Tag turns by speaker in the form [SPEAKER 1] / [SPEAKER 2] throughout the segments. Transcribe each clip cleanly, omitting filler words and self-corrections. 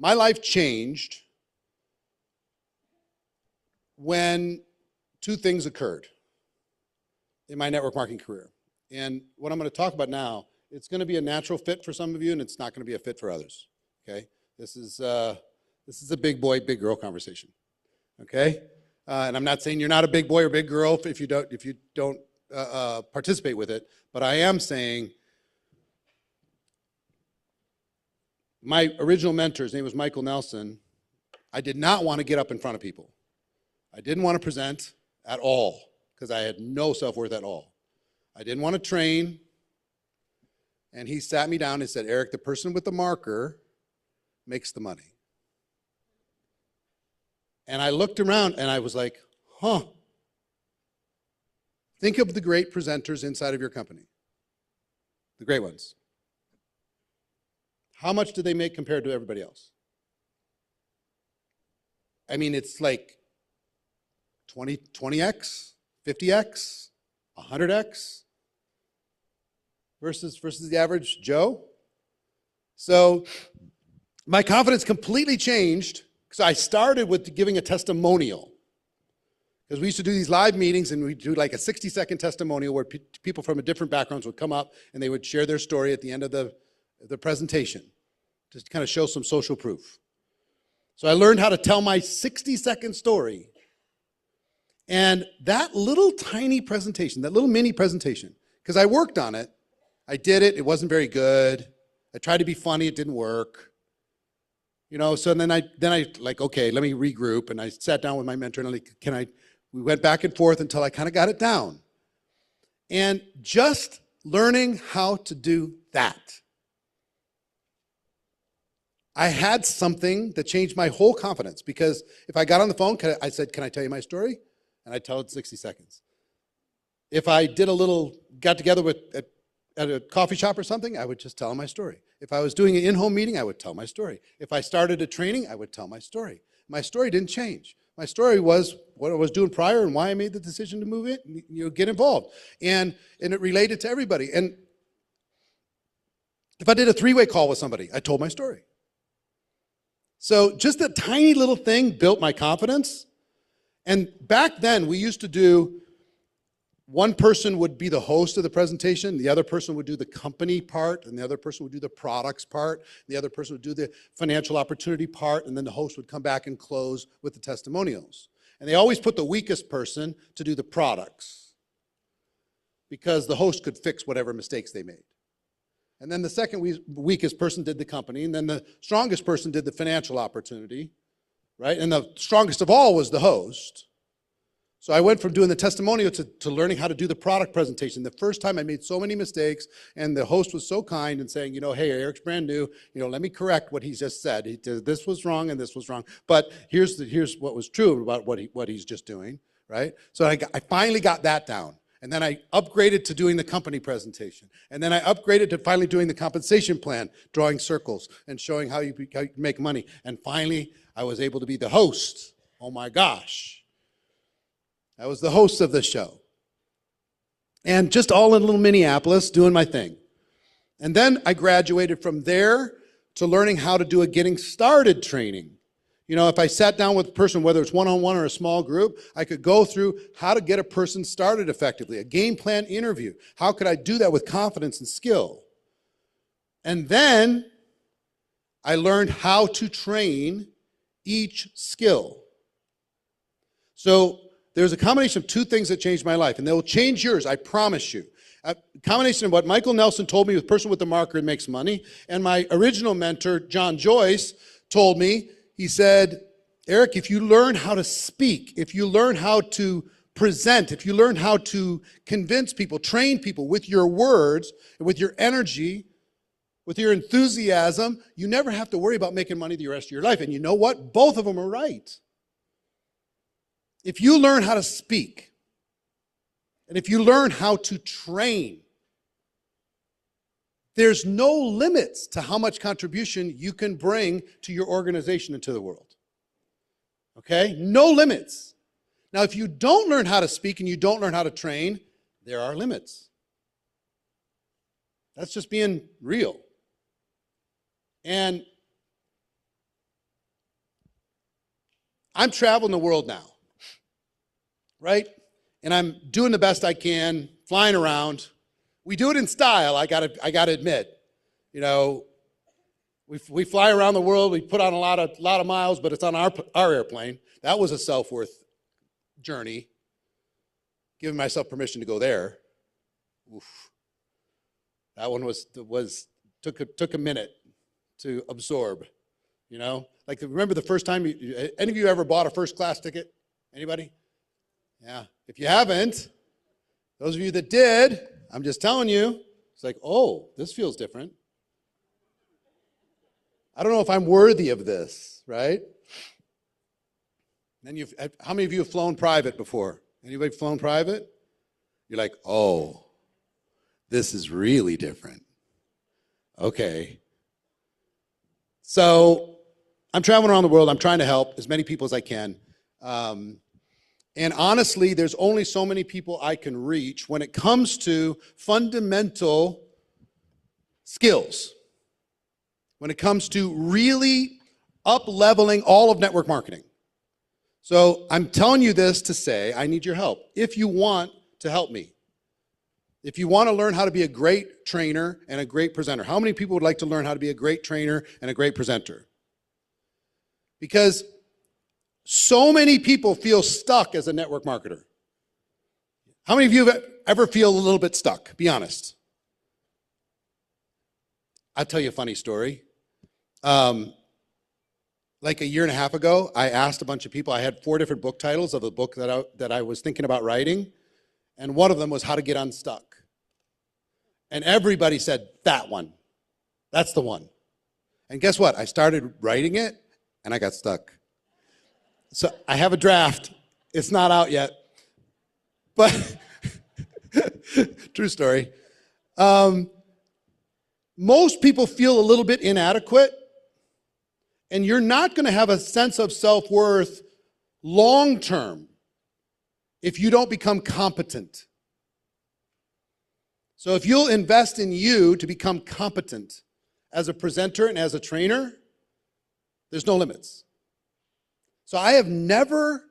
[SPEAKER 1] My life changed when two things occurred in my network marketing career. And what I'm going to talk about now, it's going to be a natural fit for some of you, and it's not going to be a fit for others. Okay, this is a big boy, big girl conversation. Okay, and I'm not saying you're not a big boy or big girl if you don't participate with it, but I am saying my original mentor, his name was Michael Nelson. I did not want to get up in front of people. I didn't want to present at all because I had no self-worth at all. I didn't want to train. And he sat me down and said, Eric, the person with the marker makes the money. And I looked around and I was like, huh. Think of the great presenters inside of your company. The great ones. How much do they make compared to everybody else? I mean, it's like 20x, 50x, 100x versus the average Joe. So my confidence completely changed because I started with giving a testimonial. Because we used to do these live meetings and we'd do like a 60-second testimonial where people from different backgrounds would come up and they would share their story at the end of the presentation to kind of show some social proof. So I learned how to tell my 60-second story. And that little tiny presentation, that little mini presentation, because I worked on it, I did it, it wasn't very good. I tried to be funny, it didn't work. You know, so then I like, okay, let me regroup. And I sat down with my mentor and I'm like, we went back and forth until I kind of got it down. And just learning how to do that, I had something that changed my whole confidence, because if I got on the phone, I said, can I tell you my story? And I'd tell it in 60 seconds. If I did got together at a coffee shop or something, I would just tell my story. If I was doing an in-home meeting, I would tell my story. If I started a training, I would tell my story. My story didn't change. My story was what I was doing prior and why I made the decision to move in, get involved. And it related to everybody. And if I did a three-way call with somebody, I told my story. So just that tiny little thing built my confidence. And back then, we used to do, one person would be the host of the presentation, the other person would do the company part, and the other person would do the products part, the other person would do the financial opportunity part, and then the host would come back and close with the testimonials. And they always put the weakest person to do the products, because the host could fix whatever mistakes they made. And then the second weakest person did the company, and then the strongest person did the financial opportunity, right? And the strongest of all was the host. So I went from doing the testimonial to learning how to do the product presentation. The first time I made so many mistakes, and the host was so kind and saying, hey, Eric's brand new, let me correct what he just said. This was wrong and this was wrong, but here's what was true about what he's just doing, right? So I finally got that down. And then I upgraded to doing the company presentation. And then I upgraded to finally doing the compensation plan, drawing circles and showing how you make money. And finally, I was able to be the host. Oh my gosh. I was the host of the show. And just all in little Minneapolis doing my thing. And then I graduated from there to learning how to do a getting started training. If I sat down with a person, whether it's one-on-one or a small group, I could go through how to get a person started effectively, a game plan interview. How could I do that with confidence and skill? And then I learned how to train each skill. So there's a combination of two things that changed my life, and they will change yours, I promise you. A combination of what Michael Nelson told me, the person with the marker makes money, and my original mentor, John Joyce, told me, he said, Eric, if you learn how to speak, if you learn how to present, if you learn how to convince people, train people with your words, with your energy, with your enthusiasm, you never have to worry about making money the rest of your life. And you know what? Both of them are right. If you learn how to speak, and if you learn how to train, there's no limits to how much contribution you can bring to your organization and to the world. Okay? No limits. Now, if you don't learn how to speak and you don't learn how to train, there are limits. That's just being real. And I'm traveling the world now, right? And I'm doing the best I can, flying around. We do it in style, I gotta admit. You know, we fly around the world, we put on a lot of miles, but it's on our airplane. That was a self-worth journey, giving myself permission to go there. Oof. That one took a minute to absorb, you know? Like, remember the first time, any of you ever bought a first class ticket? Anybody? Yeah. If you haven't, those of you that did, I'm just telling you, it's like, oh, this feels different. I don't know if I'm worthy of this, right? Then how many of you have flown private before? Anybody flown private? You're like, oh, this is really different. Okay. So I'm traveling around the world. I'm trying to help as many people as I can. And honestly, there's only so many people I can reach when it comes to fundamental skills. When it comes to really up-leveling all of network marketing. So I'm telling you this to say, I need your help. If you want to help me, if you want to learn how to be a great trainer and a great presenter, how many people would like to learn how to be a great trainer and a great presenter? Because so many people feel stuck as a network marketer. How many of you ever feel a little bit stuck? Be honest. I'll tell you a funny story. Like a year and a half ago, I asked a bunch of people. I had 4 different book titles of a book that I was thinking about writing, and one of them was How to Get Unstuck. And everybody said, that one. That's the one. And guess what? I started writing it, and I got stuck. So I have a draft. It's not out yet. But, true story. Most people feel a little bit inadequate, and you're not going to have a sense of self-worth long-term if you don't become competent. So if you'll invest in you to become competent as a presenter and as a trainer, there's no limits. So I have never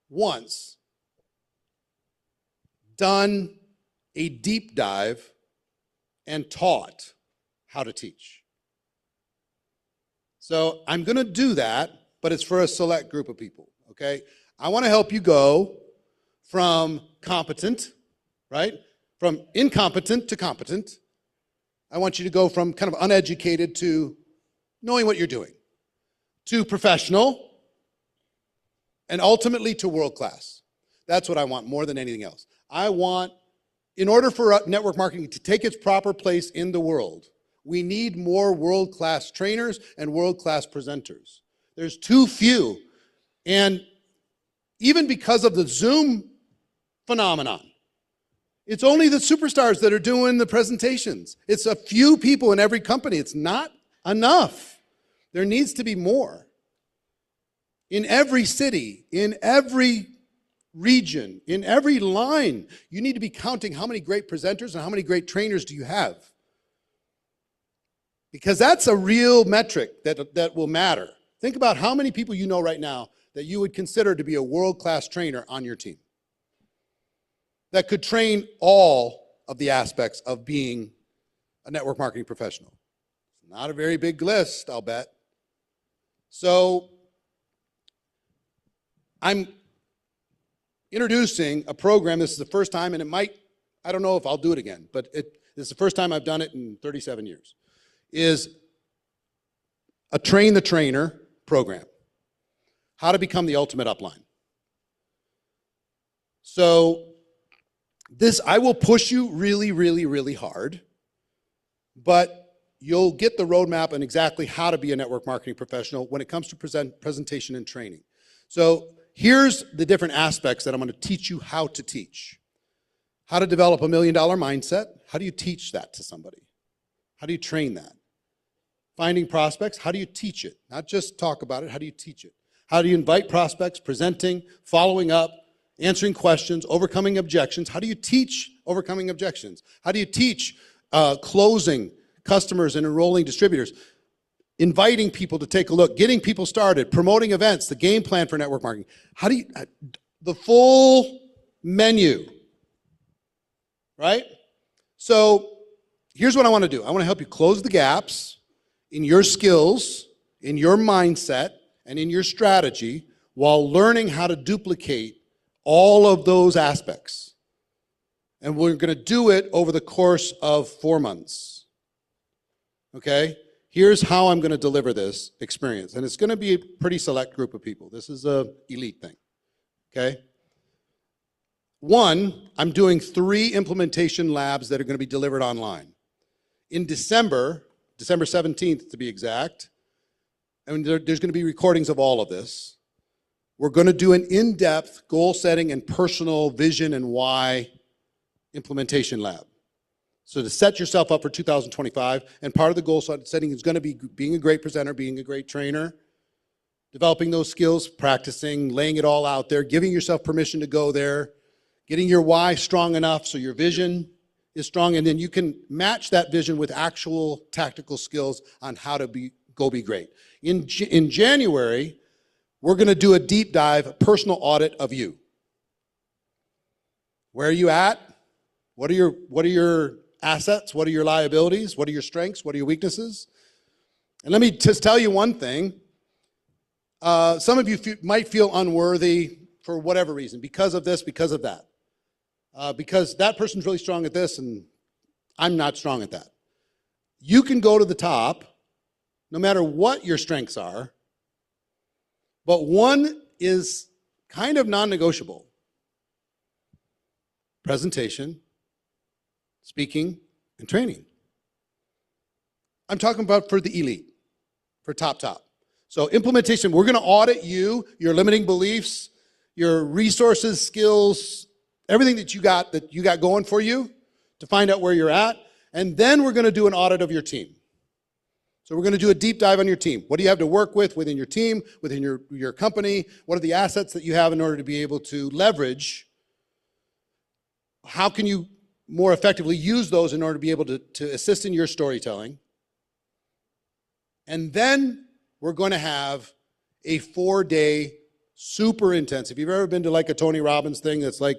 [SPEAKER 1] once done a deep dive and taught how to teach. So I'm going to do that, but it's for a select group of people, okay? I want to help you go from competent, right? From incompetent to competent. I want you to go from kind of uneducated to knowing what you're doing, to professional, and ultimately to world class. That's what I want more than anything else. I want, in order for network marketing to take its proper place in the world, we need more world-class trainers and world-class presenters. There's too few. And even because of the Zoom phenomenon, it's only the superstars that are doing the presentations. It's a few people in every company. It's not enough. There needs to be more. In every city, in every region, in every line, you need to be counting how many great presenters and how many great trainers do you have. Because that's a real metric that will matter. Think about how many people you know right now that you would consider to be a world-class trainer on your team. That could train all of the aspects of being a network marketing professional. Not a very big list, I'll bet. So I'm introducing a program. This is the first time, and I don't know if I'll do it again, but this is the first time I've done it in 37 years. Is a Train the Trainer program. How to become the ultimate upline. So I will push you really, really, really hard, but you'll get the roadmap on exactly how to be a network marketing professional when it comes to presentation and training. So here's the different aspects that I'm going to teach you how to teach. How to develop $1 million mindset. How do you teach that to somebody? How do you train that? Finding prospects, how do you teach it? Not just talk about it, how do you teach it? How do you invite prospects, presenting, following up, answering questions, overcoming objections? How do you teach overcoming objections? How do you teach closing customers and enrolling distributors? inviting people to take a look, getting people started, promoting events, the game plan for network marketing. How do you, the full menu, right? So here's what I want to do. I want to help you close the gaps in your skills, in your mindset, and in your strategy while learning how to duplicate all of those aspects. And we're going to do it over the course of 4 months. Okay? Here's how I'm going to deliver this experience. And it's going to be a pretty select group of people. This is an elite thing. Okay? One, I'm doing 3 implementation labs that are going to be delivered online. In December 17th to be exact, and there's going to be recordings of all of this. We're going to do an in-depth goal setting and personal vision and why implementation lab. So to set yourself up for 2025, and part of the goal setting is going to be being a great presenter, being a great trainer, developing those skills, practicing, laying it all out there, giving yourself permission to go there, getting your why strong enough so your vision is strong, and then you can match that vision with actual tactical skills on how to go be great. In January, we're going to do a deep dive personal audit of you. Where are you at? What are your assets? What are your liabilities? What are your strengths? What are your weaknesses? And let me just tell you one thing. Some of you might feel unworthy for whatever reason, because of this, because of that. Because that person's really strong at this and I'm not strong at that. You can go to the top no matter what your strengths are, but one is kind of non-negotiable. Presentation, speaking, and training. I'm talking about for the elite, for top. So implementation, we're going to audit you, your limiting beliefs, your resources, skills, everything that you got going for you to find out where you're at. And then we're going to do an audit of your team. So we're going to do a deep dive on your team. What do you have to work with within your team, within your company? What are the assets that you have in order to be able to leverage? How can you more effectively use those in order to be able to assist in your storytelling? And then we're going to have a 4-day super intense. If you've ever been to like a Tony Robbins thing that's like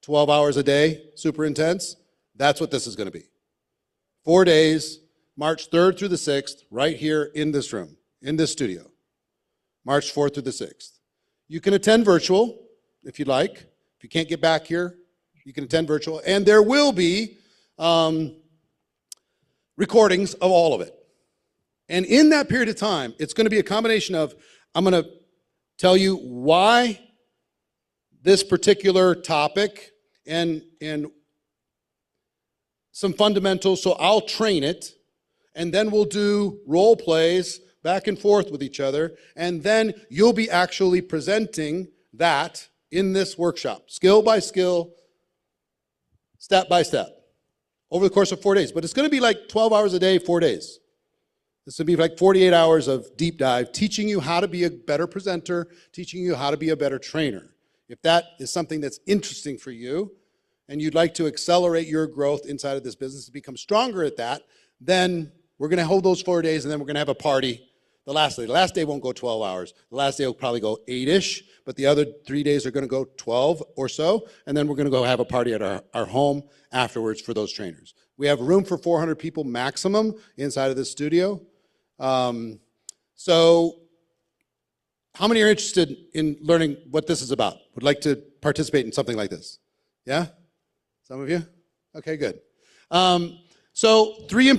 [SPEAKER 1] 12 hours a day, super intense, that's what this is going to be. 4 days, March 3rd through the 6th, right here in this room, in this studio. March 4th through the 6th. You can attend virtual if you'd like. If you can't get back here, you can attend virtual. And there will be recordings of all of it. And in that period of time, it's going to be a combination of, I'm going to tell you why this particular topic and some fundamentals, so I'll train it, and then we'll do role plays back and forth with each other, and then you'll be actually presenting that in this workshop, skill by skill, step by step, over the course of 4 days. But it's going to be like 12 hours a day, 4 days. This will be like 48 hours of deep dive, teaching you how to be a better presenter, teaching you how to be a better trainer. If that is something that's interesting for you, and you'd like to accelerate your growth inside of this business to become stronger at that, then we're going to hold those 4 days, and then we're going to have a party the last day. The last day won't go 12 hours. The last day will probably go 8-ish, but the other 3 days are going to go 12 or so, and then we're going to go have a party at our home afterwards for those trainers. We have room for 400 people maximum inside of this studio. So how many are interested in learning what this is about? Would like to participate in something like this? Yeah? Some of you? Okay, good. So 3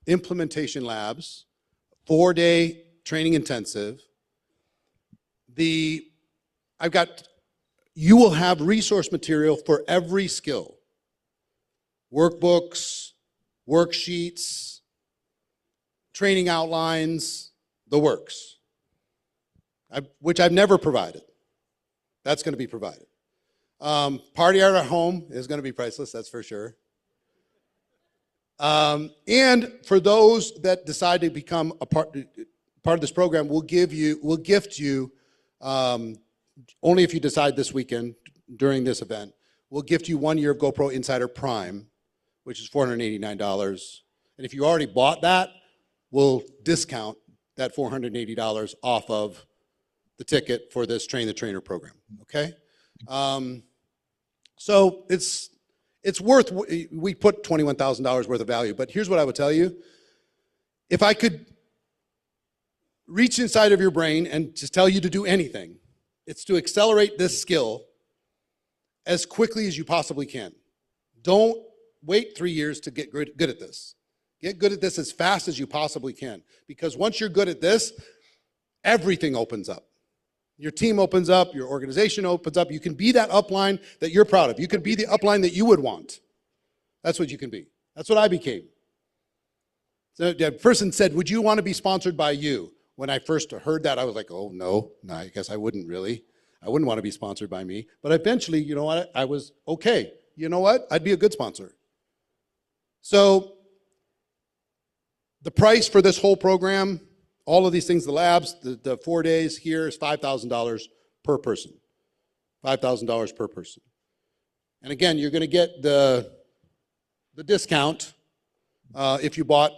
[SPEAKER 1] implementation labs, 4-day training intensive. You will have resource material for every skill. Workbooks, worksheets, training outlines, the works, which I've never provided. That's going to be provided. Party at our home is going to be priceless, that's for sure. And for those that decide to become a part of this program, we'll gift you, only if you decide this weekend during this event, we'll gift you 1 year of GoPro Insider Prime, which is $489. And if you already bought that, we'll discount that $480 off of the ticket for this Train the Trainer program, okay? So it's worth, we put $21,000 worth of value, but here's what I would tell you. If I could reach inside of your brain and just tell you to do anything, it's to accelerate this skill as quickly as you possibly can. Don't wait 3 years to get good at this. Get good at this as fast as you possibly can, because once you're good at this, everything opens up. Your team opens up, your organization opens up. You can be that upline that you're proud of. You can be the upline that you would want. That's what you can be. That's what I became. So the person said, would you want to be sponsored by you? When I first heard that, I was like, oh, no, I guess I wouldn't really. I wouldn't want to be sponsored by me. But eventually, you know what? I was okay. You know what? I'd be a good sponsor. So the price for this whole program, all of these things, the labs, the 4 days here is $5,000 per person. $5,000 per person. And again, you're going to get the discount if you bought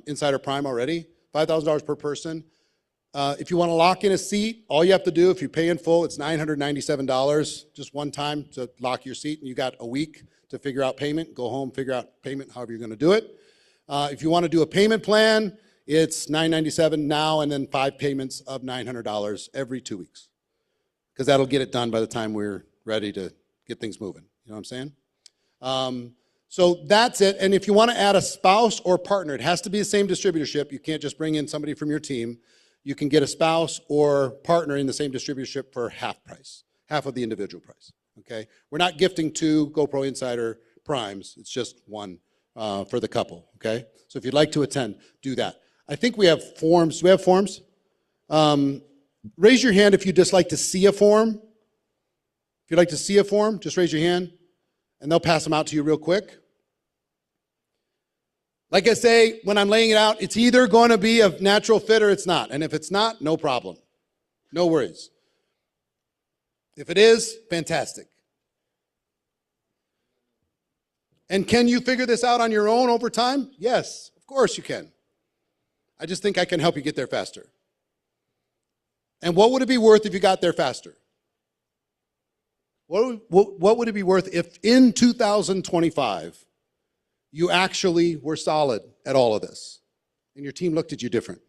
[SPEAKER 1] Insider Prime already, $5,000 per person. If you want to lock in a seat, all you have to do, if you pay in full, it's $997, just one time to lock your seat, and you got a week to figure out payment. Go home, figure out payment, however you're going to do it. If you want to do a payment plan, it's $997 now, and then 5 payments of $900 every 2 weeks, because that'll get it done by the time we're ready to get things moving. You know what I'm saying? So that's it. And if you want to add a spouse or partner, it has to be the same distributorship. You can't just bring in somebody from your team. You can get a spouse or partner in the same distributorship for half price, half of the individual price. Okay? We're not gifting 2 GoPro Insider Primes. It's just one for the couple. Okay? So if you'd like to attend, do that. I think we have forms. Do we have forms? Raise your hand if you'd just like to see a form. If you'd like to see a form, just raise your hand, and they'll pass them out to you real quick. Like I say, when I'm laying it out, it's either going to be a natural fit or it's not. And if it's not, no problem. No worries. If it is, fantastic. And can you figure this out on your own over time? Yes, of course you can. I just think I can help you get there faster. And what would it be worth if you got there faster? What would it be worth if in 2025, you actually were solid at all of this, and your team looked at you different?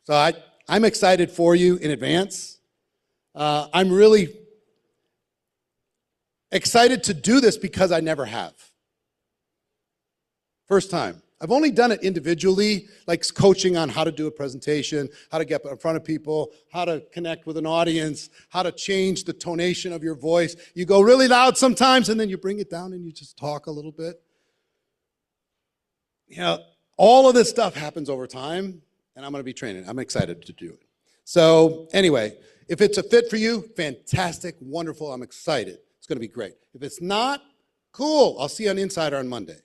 [SPEAKER 1] So I'm excited for you in advance. I'm really excited to do this because I never have. First time. I've only done it individually, like coaching on how to do a presentation, how to get in front of people, how to connect with an audience, how to change the tonation of your voice. You go really loud sometimes, and then you bring it down and you just talk a little bit. You know, all of this stuff happens over time, and I'm going to be training. I'm excited to do it. So anyway, if it's a fit for you, fantastic, wonderful. I'm excited. It's going to be great. If it's not, cool. I'll see you on Insider on Monday.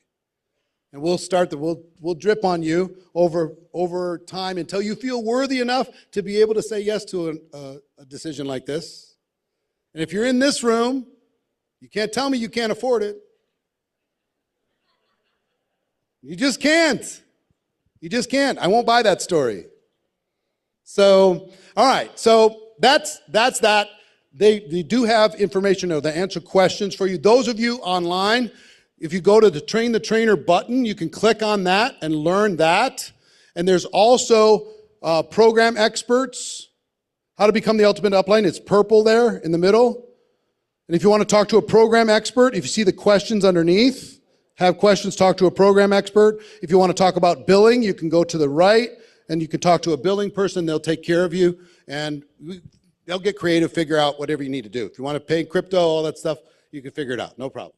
[SPEAKER 1] And we'll start we'll drip on you over time until you feel worthy enough to be able to say yes to a decision like this. And if you're in this room, you can't tell me you can't afford it. You just can't. You just can't. I won't buy that story. So, all right. So that's that. They do have information there. They answer questions for you. Those of you online, if you go to the Train the Trainer button, you can click on that and learn that. And there's also program experts, how to become the ultimate upline. It's purple there in the middle. And if you want to talk to a program expert, if you see the questions underneath, have questions, talk to a program expert. If you want to talk about billing, you can go to the right and you can talk to a billing person. They'll take care of you, and they'll get creative, figure out whatever you need to do. If you want to pay crypto, all that stuff, you can figure it out. No problem.